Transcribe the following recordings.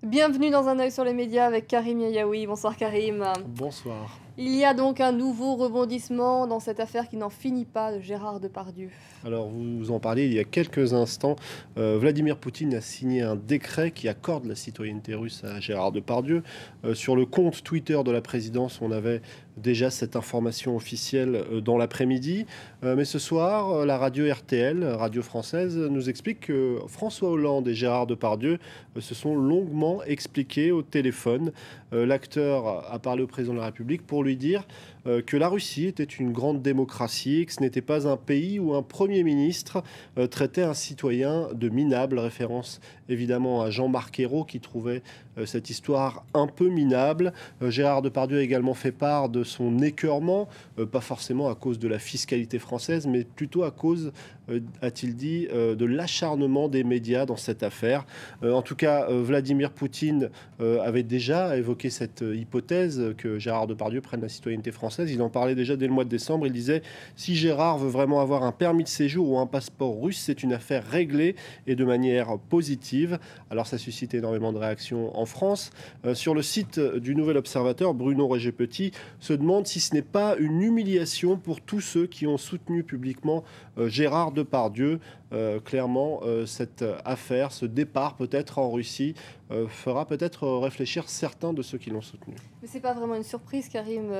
Bienvenue dans Un œil sur les médias avec Karim Yayaoui. Bonsoir Karim. Bonsoir. Il y a donc un nouveau rebondissement dans cette affaire qui n'en finit pas de Gérard Depardieu. Alors, vous en parliez il y a quelques instants. Vladimir Poutine a signé un décret qui accorde la citoyenneté russe à Gérard Depardieu. Sur le compte Twitter de la présidence, on avait déjà cette information officielle dans l'après-midi. Mais ce soir, la radio RTL, radio française, nous explique que François Hollande et Gérard Depardieu se sont longuement expliqués au téléphone. L'acteur a parlé au président de la République pour lui dire que la Russie était une grande démocratie et que ce n'était pas un pays où un Premier ministre traitait un citoyen de minable, référence évidemment à Jean-Marc Ayrault qui trouvait cette histoire un peu minable. Gérard Depardieu a également fait part de son écœurement, pas forcément à cause de la fiscalité française, mais plutôt à cause, a-t-il dit, de l'acharnement des médias dans cette affaire. En tout cas, Vladimir Poutine avait déjà évoqué cette hypothèse que Gérard Depardieu prenne la citoyenneté française. Il en parlait déjà dès le mois de décembre. Il disait « Si Gérard veut vraiment avoir un permis de séjour ou un passeport russe, c'est une affaire réglée et de manière positive ». Alors ça suscite énormément de réactions en France. Sur le site du Nouvel Observateur, Bruno Régé-Petit se demande si ce n'est pas une humiliation pour tous ceux qui ont soutenu publiquement Gérard Depardieu. Clairement, cette affaire, ce départ peut-être en Russie, fera peut-être réfléchir certains de ceux qui l'ont soutenu. Mais c'est pas vraiment une surprise, Karim,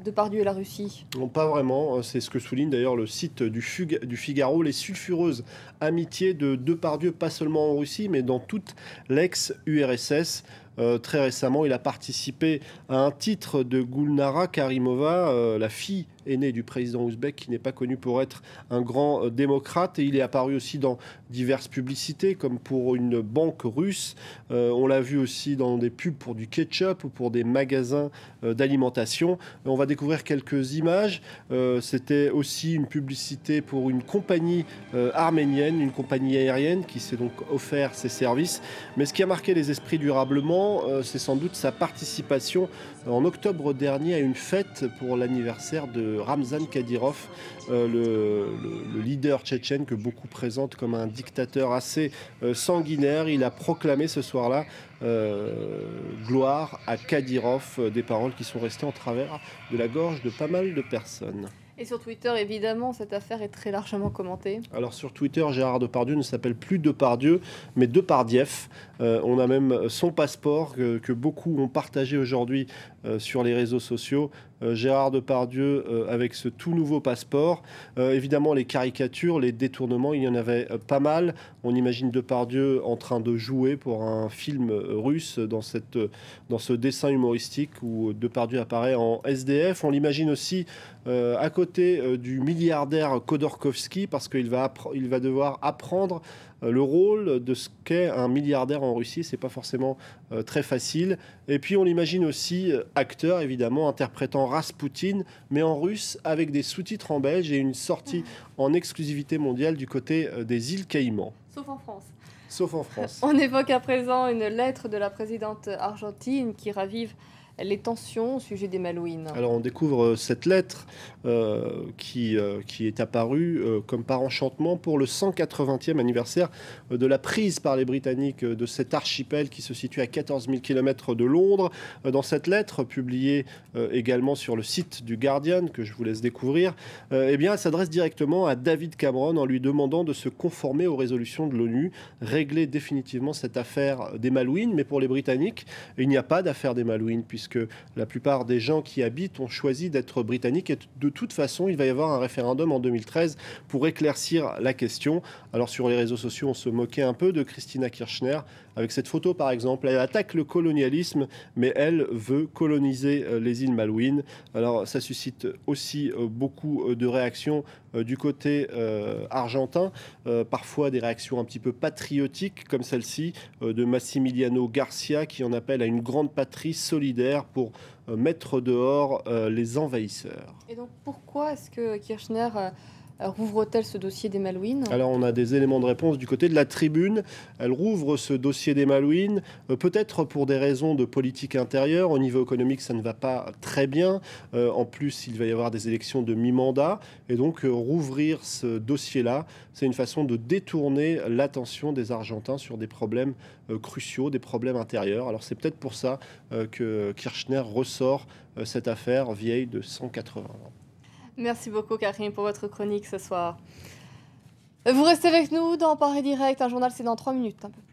Depardieu et la Russie. Non, pas vraiment. C'est ce que souligne d'ailleurs le site du Figaro, les sulfureuses amitiés de Depardieu, pas seulement en Russie, mais dans toute l'ex-URSS. Très récemment, il a participé à un titre de Gulnara Karimova, la fille aînée du président ouzbek, qui n'est pas connu pour être un grand démocrate. Et il est apparu aussi dans diverses publicités, comme pour une banque russe. On l'a vu aussi dans des pubs pour du ketchup ou pour des magasins d'alimentation. On va découvrir quelques images. C'était aussi une publicité pour une compagnie arménienne, une compagnie aérienne qui s'est donc offert ses services. Mais ce qui a marqué les esprits durablement, c'est sans doute sa participation en octobre dernier à une fête pour l'anniversaire de Ramzan Kadyrov, le leader tchétchène que beaucoup présentent comme un dictateur assez sanguinaire. Il a proclamé ce soir-là gloire à Kadyrov, des paroles qui sont restées en travers de la gorge de pas mal de personnes. Et sur Twitter, évidemment, cette affaire est très largement commentée. Alors sur Twitter, Gérard Depardieu ne s'appelle plus Depardieu, mais Depardieff. On a même son passeport que beaucoup ont partagé aujourd'hui sur les réseaux sociaux. Gérard Depardieu avec ce tout nouveau passeport. Évidemment, les caricatures, les détournements, il y en avait pas mal. On imagine Depardieu en train de jouer pour un film russe dans ce dessin humoristique où Depardieu apparaît en SDF. On l'imagine aussi à côté du milliardaire Khodorkovsky parce qu'il va devoir apprendre le rôle de ce qu'est un milliardaire en Russie. C'est pas forcément très facile. Et puis on l'imagine aussi acteur, évidemment, interprétant Rasputin, mais en russe avec des sous-titres en belge et une sortie en exclusivité mondiale du côté des îles Caïmans. Sauf en France. Sauf en France. On évoque à présent une lettre de la présidente argentine qui ravive les tensions au sujet des Malouines. Alors on découvre cette lettre qui est apparue comme par enchantement pour le 180e anniversaire de la prise par les Britanniques de cet archipel qui se situe à 14 000 km de Londres. Dans cette lettre, publiée également sur le site du Guardian, que je vous laisse découvrir, eh bien, elle s'adresse directement à David Cameron en lui demandant de se conformer aux résolutions de l'ONU, régler définitivement cette affaire des Malouines. Mais pour les Britanniques, il n'y a pas d'affaire des Malouines, puisque la plupart des gens qui habitent ont choisi d'être britanniques et de toute façon, il va y avoir un référendum en 2013 pour éclaircir la question. Alors sur les réseaux sociaux, on se moquait un peu de Christina Kirchner avec cette photo par exemple. Elle attaque le colonialisme, mais elle veut coloniser les îles Malouines. Alors ça suscite aussi beaucoup de réactions du côté argentin, parfois des réactions un petit peu patriotiques comme celle-ci de Massimiliano Garcia qui en appelle à une grande patrie solidaire pour mettre dehors les envahisseurs. Et donc pourquoi est-ce que Kirchner rouvre-t-elle ce dossier des Malouines? Alors on a des éléments de réponse du côté de la Tribune. Elle rouvre ce dossier des Malouines, peut-être pour des raisons de politique intérieure. Au niveau économique, ça ne va pas très bien. En plus, il va y avoir des élections de mi-mandat. Et donc rouvrir ce dossier-là, c'est une façon de détourner l'attention des Argentins sur des problèmes cruciaux, des problèmes intérieurs. Alors c'est peut-être pour ça que Kirchner ressort cette affaire vieille de 180 ans. Merci beaucoup Karine pour votre chronique ce soir. Vous restez avec nous dans Paris Direct, un journal c'est dans 3 minutes. Un peu plus.